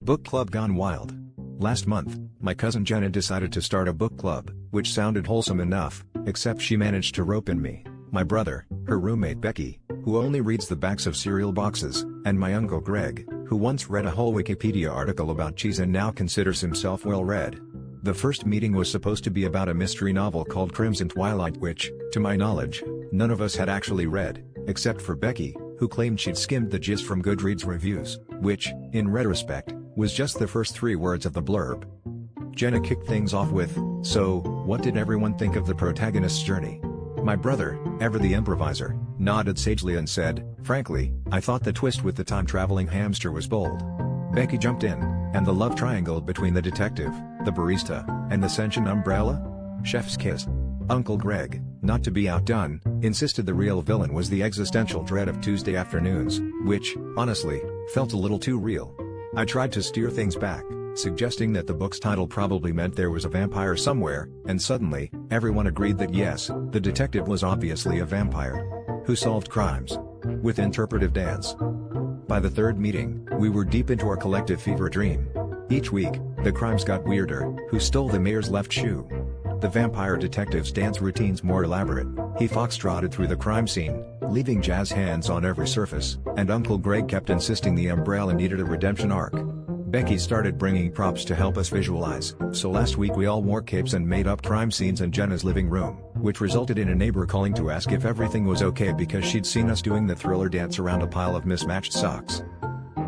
Book club gone wild. Last month, my cousin Jenna decided to start a book club, which sounded wholesome enough, except she managed to rope in me, my brother, her roommate Becky, who only reads the backs of cereal boxes, and my uncle Greg, who once read a whole Wikipedia article about cheese and now considers himself well-read. The first meeting was supposed to be about a mystery novel called Crimson Twilight which, to my knowledge, none of us had actually read, except for Becky, who claimed she'd skimmed the gist from Goodreads reviews, which, in retrospect, was just the first 3 words of the blurb. Jenna kicked things off with, "So, what did everyone think of the protagonist's journey?" My brother, ever the improviser, nodded sagely and said, "Frankly, I thought the twist with the time-traveling hamster was bold." Becky jumped in, "And the love triangle between the detective, the barista, and the sentient umbrella? Chef's kiss." Uncle Greg, not to be outdone, insisted the real villain was the existential dread of Tuesday afternoons, which, honestly, felt a little too real. I tried to steer things back, suggesting that the book's title probably meant there was a vampire somewhere, and suddenly, everyone agreed that yes, the detective was obviously a vampire who solved crimes with interpretive dance. By the third meeting, we were deep into our collective fever dream. Each week, the crimes got weirder: who stole the mayor's left shoe? The vampire detective's dance routines more elaborate. He foxtrotted through the crime scene, leaving jazz hands on every surface, and Uncle Greg kept insisting the umbrella needed a redemption arc. Becky started bringing props to help us visualize, so last week we all wore capes and made up crime scenes in Jenna's living room, which resulted in a neighbor calling to ask if everything was okay because she'd seen us doing the Thriller dance around a pile of mismatched socks.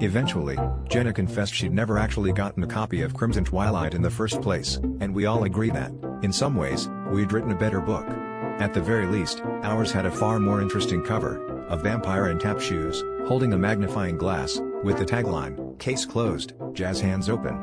Eventually, Jenna confessed she'd never actually gotten a copy of Crimson Twilight in the first place, and we all agree that, in some ways, we'd written a better book. At the very least, ours had a far more interesting cover: a vampire in tap shoes, holding a magnifying glass, with the tagline, "Case closed, jazz hands open."